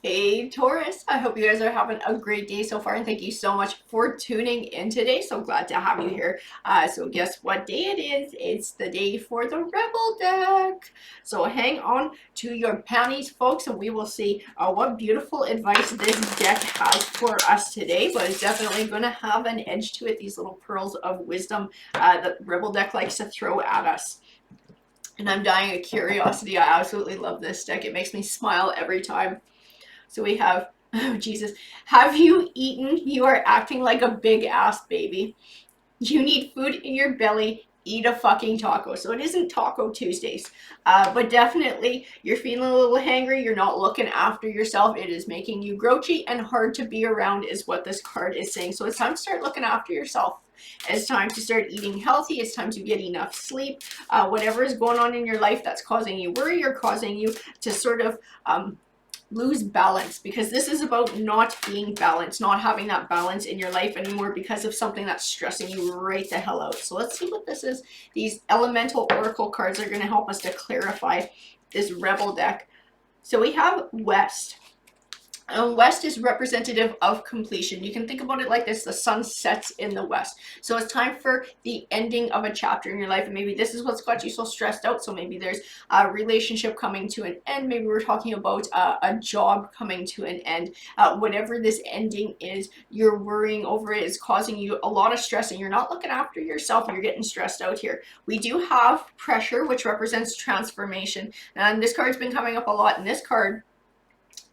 Hey Taurus, I hope you guys are having a great day so far, and thank you so much for tuning in today. So glad to have you here. So guess what day it is? It's the day for the Rebel deck. So hang on to your panties, folks, and we will see what beautiful advice this deck has for us today. But it's definitely going to have an edge to it, these little pearls of wisdom that Rebel deck likes to throw at us. And I'm dying of curiosity. I absolutely love this deck. It makes me smile every time. So we have, oh Jesus, have you eaten? You are acting like a big ass baby. You need food in your belly. Eat a fucking taco. So it isn't Taco Tuesdays, but definitely you're feeling a little hangry. You're not looking after yourself. It is making you grouchy and hard to be around is what this card is saying. So it's time to start looking after yourself. It's time to start eating healthy. It's time to get enough sleep. Whatever is going on in your life that's causing you worry or causing you to sort of lose balance, because this is about not being balanced, not having that balance in your life anymore because of something that's stressing you right the hell out. So let's see what this is. These elemental oracle cards are going to help us to clarify this Rebel deck. So we have West. West is representative of completion. You can think about it like this: the sun sets in the west. So it's time for the ending of a chapter in your life, and maybe this is what's got you so stressed out. So maybe there's a relationship coming to an end. Maybe we're talking about a job coming to an end. Whatever this ending is, you're worrying over it. It's causing you a lot of stress, and you're not looking after yourself. You're getting stressed out here. We do have pressure, which represents transformation, and this card's been coming up a lot. And this card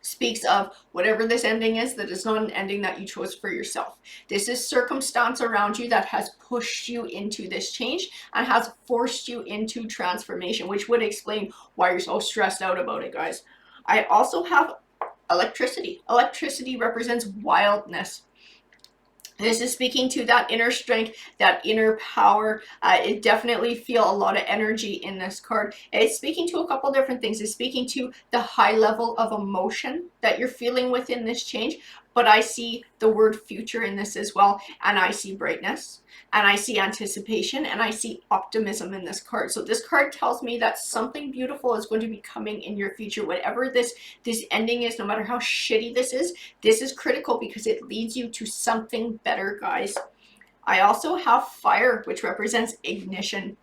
speaks of whatever this ending is, that is not an ending that you chose for yourself. This is circumstance around you that has pushed you into this change and has forced you into transformation, which would explain why you're so stressed out about it, guys. I also have electricity. Electricity represents wildness. This is speaking to that inner strength, that inner power. It definitely feel a lot of energy in this card. It's speaking to a couple different things. It's speaking to the high level of emotion that you're feeling within this change. But I see the word future in this as well. And I see brightness. And I see anticipation. And I see optimism in this card. So this card tells me that something beautiful is going to be coming in your future. Whatever this ending is, no matter how shitty this is critical because it leads you to something better, guys. I also have fire, which represents ignition.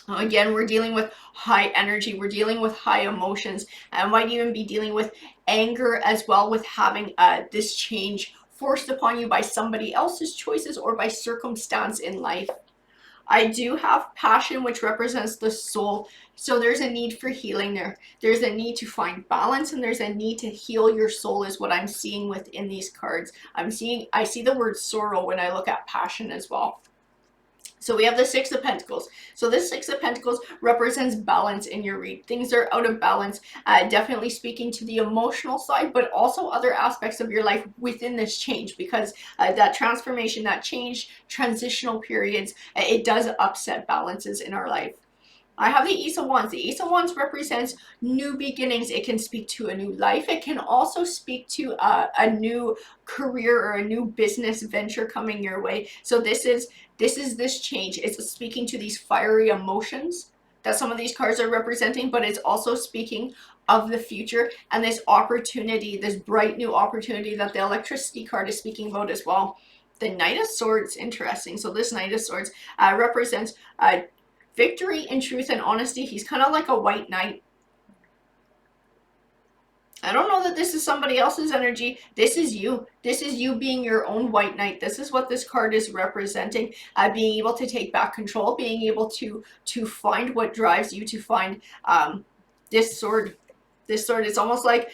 Again, we're dealing with high energy. We're dealing with high emotions. And might even be dealing with anger as well, with having this change forced upon you by somebody else's choices or by circumstance in life. I do have passion, which represents the soul. So there's a need for healing there. There's a need to find balance, and there's a need to heal your soul is what I'm seeing within these cards. I see the word sorrow when I look at passion as well. So we have the Six of Pentacles. So this Six of Pentacles represents balance in your read. Things are out of balance, definitely speaking to the emotional side, but also other aspects of your life within this change, because that transformation, that change, transitional periods, it does upset balances in our life. I have the Ace of Wands. The Ace of Wands represents new beginnings. It can speak to a new life. It can also speak to a new career or a new business venture coming your way. So this change. It's speaking to these fiery emotions that some of these cards are representing, but it's also speaking of the future and this opportunity, this bright new opportunity that the electricity card is speaking about as well. The Knight of Swords, interesting. So this Knight of Swords represents victory in truth and honesty. He's kind of like a white knight. I don't know that this is somebody else's energy. This is you. This is you being your own white knight. This is what this card is representing. Being able to take back control, being able to find what drives you, to find this sword. This sword is almost like,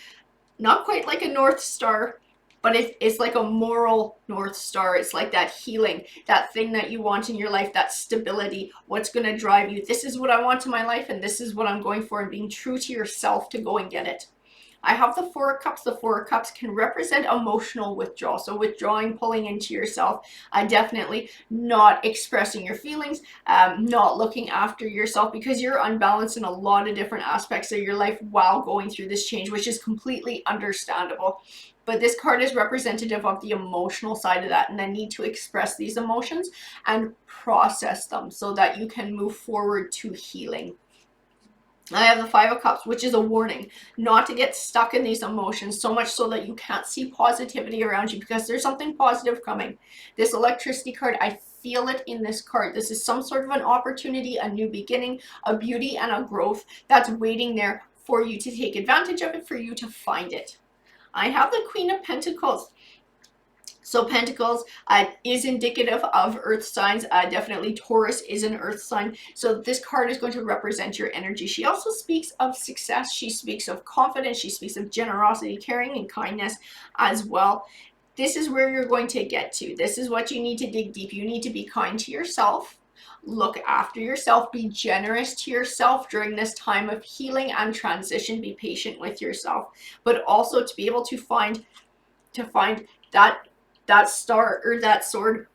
not quite like a North Star, but it's like a moral North Star. It's like that healing, that thing that you want in your life, that stability, what's going to drive you. This is what I want in my life, and this is what I'm going for, and being true to yourself to go and get it. I have the Four of Cups. The Four of Cups can represent emotional withdrawal. So withdrawing, pulling into yourself, definitely not expressing your feelings, not looking after yourself, because you're unbalanced in a lot of different aspects of your life while going through this change, which is completely understandable. But this card is representative of the emotional side of that, and the need to express these emotions and process them so that you can move forward to healing. I have the Five of Cups, which is a warning not to get stuck in these emotions so much so that you can't see positivity around you, because there's something positive coming. This electricity card, I feel it in this card. This is some sort of an opportunity, a new beginning, a beauty, and a growth that's waiting there for you to take advantage of it, for you to find it. I have the Queen of Pentacles. So Pentacles is indicative of earth signs. Definitely Taurus is an earth sign. So this card is going to represent your energy. She also speaks of success. She speaks of confidence. She speaks of generosity, caring, and kindness as well. This is where you're going to get to. This is what you need to dig deep. You need to be kind to yourself. Look after yourself. Be generous to yourself during this time of healing and transition. Be patient with yourself. But also to be able to find that star or that sword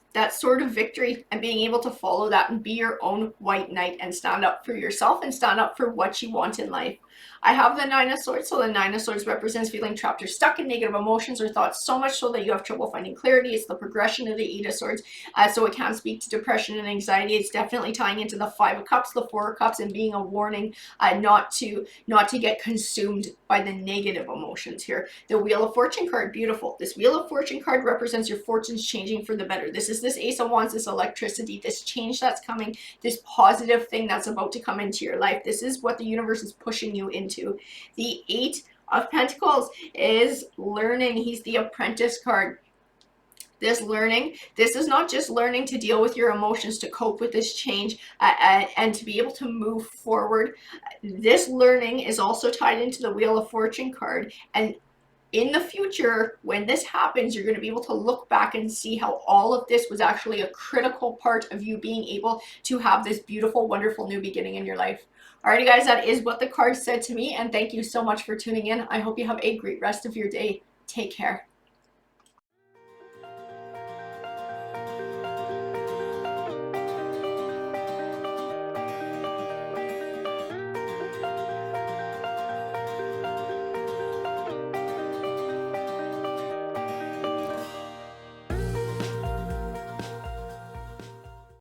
of victory, and being able to follow that and be your own white knight and stand up for yourself and stand up for what you want in life. I have the Nine of Swords. So the Nine of Swords represents feeling trapped or stuck in negative emotions or thoughts so much so that you have trouble finding clarity. It's the progression of the Eight of Swords. So it can speak to depression and anxiety. It's definitely tying into the Five of Cups, the Four of Cups, and being a warning not to get consumed by the negative emotions here. The Wheel of Fortune card, beautiful. This Wheel of Fortune card represents your fortunes changing for the better. This is this Ace of Wands, this electricity, this change that's coming, this positive thing that's about to come into your life. This is what the universe is pushing you into. The Eight of Pentacles is learning. He's the Apprentice card. This is not just learning to deal with your emotions, to cope with this change, and to be able to move forward. This learning is also tied into the Wheel of Fortune card, and in the future, when this happens, you're going to be able to look back and see how all of this was actually a critical part of you being able to have this beautiful, wonderful new beginning in your life. Alrighty guys, that is what the card said to me, and thank you so much for tuning in. I hope you have a great rest of your day. Take care.